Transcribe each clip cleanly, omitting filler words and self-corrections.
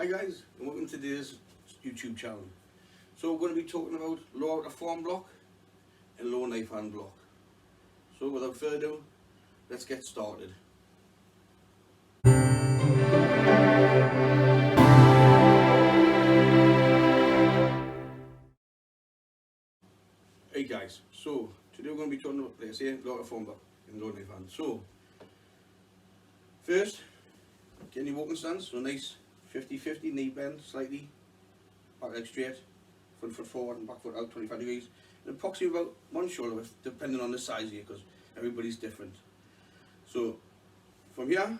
Hi guys, and welcome to today's YouTube channel. So we're going to be talking about low outer forearm block and low knife hand block. So without further ado, let's get started. Hey guys, so today we're going to be talking about, like I say, low outer forearm block and low knife hand. So first, get your walking stance, so nice 50-50 knee bend slightly, back leg straight, front foot forward and back foot out 25 degrees, and approximately about one shoulder width depending on the size here because everybody's different. So from here,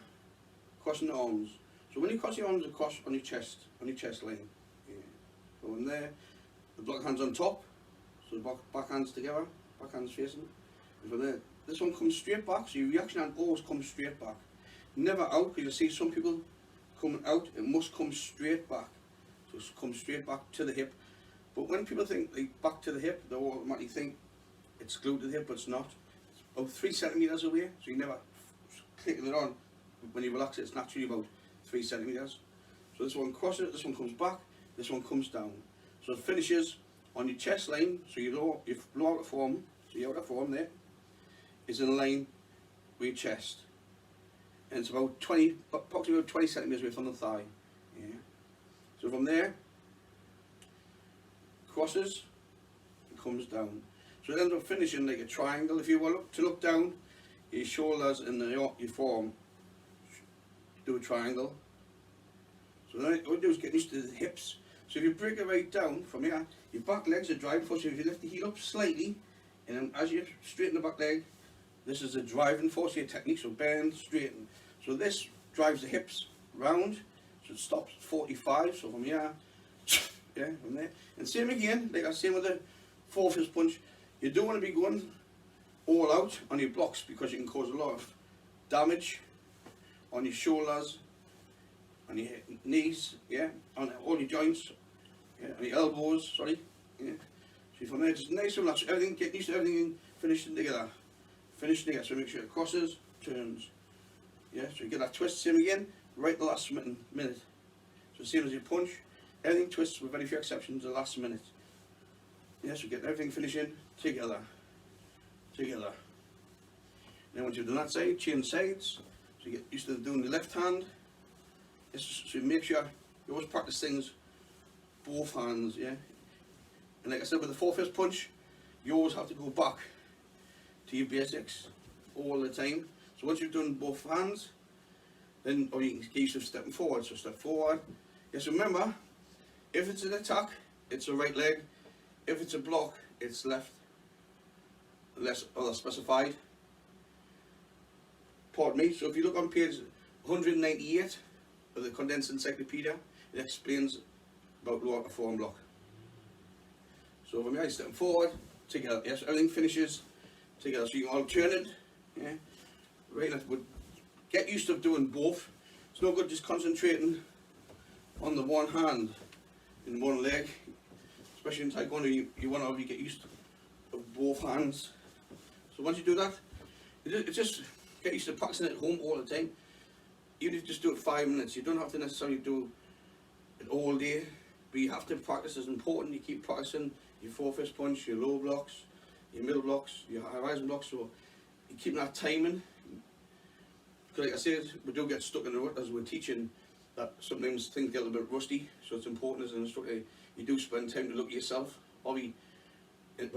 crossing the arms. So when you cross your arms across on your chest line, go in there, the block hands on top, so the back hands together, back hands facing, and from there, this one comes straight back, so your reaction hand always comes straight back. Never out, because you see some people coming out, it must come straight back. So it comes straight back to the hip. But when people think like back to the hip, they automatically think it's glued to the hip, but it's not. It's about 3 centimeters away, so you never clicking it on. When you relax it, it's naturally about 3 centimeters. So this one crosses, this one comes back, this one comes down. So it finishes on your chest line, so your lower outer forearm, so your outer forearm there, is in line with your chest. And it's about approximately about 20 centimeters away from the thigh. Yeah. So from there, crosses, and comes down. So it ends up finishing like a triangle. If you were to look down, your shoulders and your forearm do a triangle. So then what you do is get used to the hips. So if you break it right down from here, your back legs are driving force. So if you lift the heel up slightly, and then as you straighten the back leg, this is the driving force here technique. So bend, straighten. So this drives the hips round. So it stops 45. So from here, yeah, from there. And same again, like I was saying with the four-fist punch, you don't want to be going all out on your blocks because you can cause a lot of damage on your shoulders, on your knees, yeah, on all your joints, yeah, on your elbows, sorry, yeah. So from there, just nice and relaxed, everything, get used to everything finishing together. Finish together, so make sure it crosses, turns, yeah, so you get that twist, same again, right the last minute. So same as your punch, everything twists with very few exceptions the last minute. Yeah, so get everything finishing together. Then once you've done that side, change sides. So you get used to doing the left hand. So you make sure you always practice things both hands, yeah. And like I said with the four-fist punch, you always have to go back to your basics all the time. So once you've done both hands, then or you can get used to stepping forward. So step forward. Yes, remember, if it's an attack, it's a right leg. If it's a block, it's left. Less other specified. Pardon me. So if you look on page 198 of the condensed encyclopedia, it explains about low outer forearm block. So from here, you're stepping forward, together. Yes, everything finishes together. So you can alternate it. Yeah. Right. But get used to doing both. It's no good just concentrating on the one hand in one leg, especially in Taekwondo. You want to get used to both hands. So once you do that, it just get used to practicing at home all the time. Even if you just do it 5 minutes, you don't have to necessarily do it all day, but you have to practice. It's important you keep practicing your four-fist punch, your low blocks, your middle blocks, your horizon blocks, so you keep that timing. Because like I said, we do get stuck in the rut as we're teaching, that sometimes things get a little bit rusty, so it's important as an instructor you do spend time to look at yourself, or whether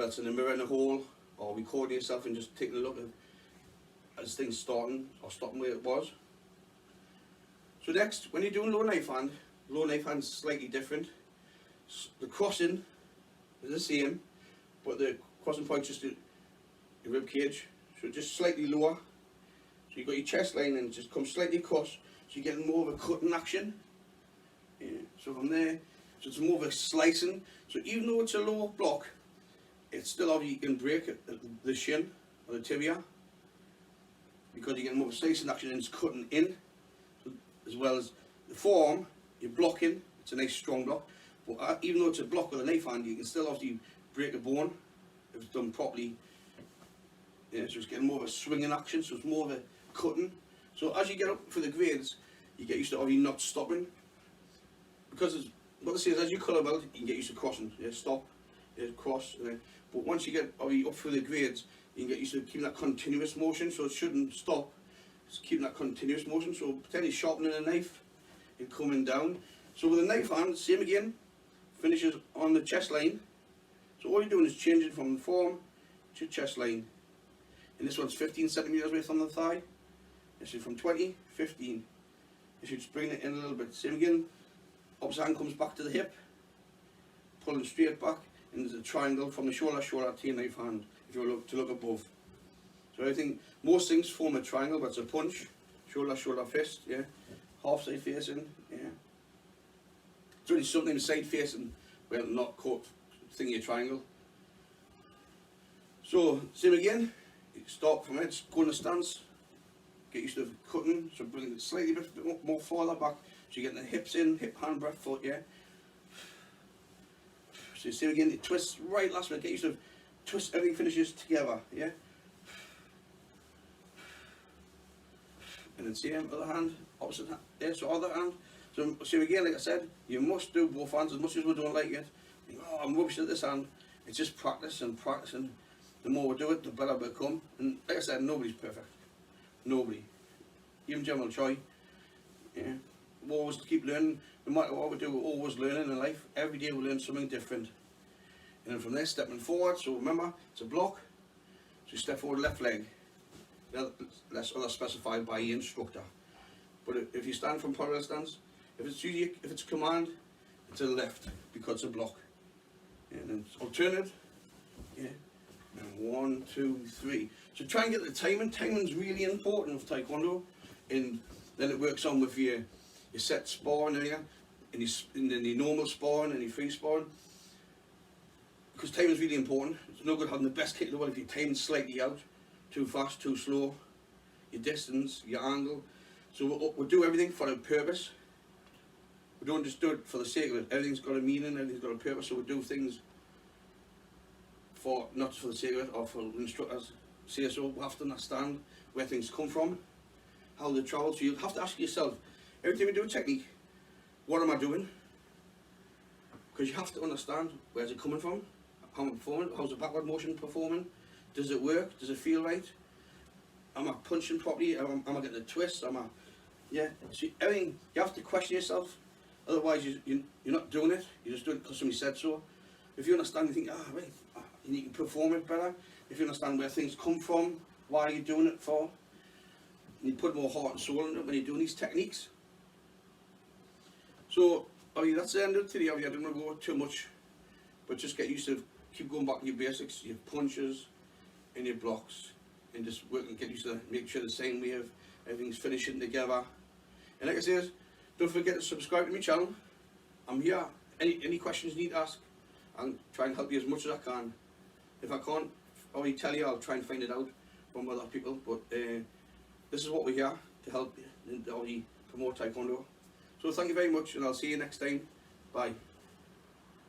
it's in the mirror in the hall, or recording yourself and just taking a look at as things starting or stopping where it was. So next, when you're doing low knife hand is slightly different. The crossing is the same, but the crossing point just the rib cage, so just slightly lower. So you've got your chest line and just come slightly across, so you're getting more of a cutting action. Yeah. So from there, so it's more of a slicing. So even though it's a lower block, it's still obviously you can break the shin or the tibia because you're getting more of a slicing action and it's cutting in, as well as the forearm. You're blocking. It's a nice strong block, but even though it's a block with a knife hand, you can still obviously break a bone if it's done properly. Yeah, so it's getting more of a swinging action, so it's more of a cutting. So as you get up for the grades, you get used to obviously not stopping. because it's, what they say is as you colour about, you can get used to crossing. Yeah, stop, yeah, cross, and then, but once you get up through the grades, you can get used to keeping that continuous motion, so it shouldn't stop. Just keeping that continuous motion, so pretend you're sharpening a knife and coming down. So with a knife hand, same again, finishes on the chest line. So all you're doing is changing from the forearm to chest line. And this one's 15 centimeters away from the thigh. This is from 20, 15. You should just bring it in a little bit. Same again, opposite hand comes back to the hip, pulling straight back, and there's a triangle from the shoulder to your knife hand, if you look to look above. So everything, most things form a triangle, but it's a punch, shoulder, fist, yeah. Half side facing, yeah. It's only sometimes side facing, well, not cut thingy a triangle. So, same again, you start from it, go in the stance, get used to cutting, so bring it slightly bit more farther back, so you're getting the hips in, hip, hand, breath, foot, yeah. So same again, it twists right last minute, get used to twist, everything finishes together, yeah. And then same, other hand, opposite hand, yeah, so other hand. So again, like I said, you must do both hands as much as we don't like it. You think, oh, I'm rubbish at this hand. It's just practice and practice, and the more we do it, the better we become. And like I said, nobody's perfect. Nobody. Even General Choi. Yeah. We always keep learning. No matter what we do, we're always learning in life. Every day we learn something different. And then from there, stepping forward. So remember, it's a block. So you step forward, left leg. That's other specified by the instructor. But if you stand from parallel stance, if it's command, it's a left because it's a block. And then it's alternate. Yeah. And 1, 2, 3. So try and get the timing. Timing's really important with Taekwondo. And then it works on with your set sparring area, and then your normal sparring and your free sparring. Because timing's really important. It's no good having the best kick in the world if your timing's slightly out. Too fast, too slow, your distance, your angle. So we'll do everything for a purpose. We don't just do it for the sake of it. Everything's got a meaning, everything's got a purpose, so we do things for, not for the sake of it, or for instructors say so. We have to understand where things come from, how they travel. So you have to ask yourself, every time you do a technique, what am I doing? Because you have to understand, where's it coming from, how I'm performing, how's the backward motion performing, does it work, does it feel right, am I punching properly, am I getting a twist, yeah, see, everything, you have to question yourself, otherwise you're not doing it, you're just doing it because somebody said so. If you understand, you think, right, you can perform it better. If you understand where things come from, why you're doing it for, and you put more heart and soul into it when you're doing these techniques. So, that's the end of today. I don't want to go too much, but just get used to, keep going back to your basics, your punches and your blocks, and just work and get used to make sure the same way of everything's finishing together. And like I said, don't forget to subscribe to my channel. I'm here. Any questions you need to ask, I'll try and help you as much as I can. If I can't already tell you, I'll try and find it out from other people. But this is what we're here to help you and promote Taekwondo. So thank you very much, and I'll see you next time. Bye.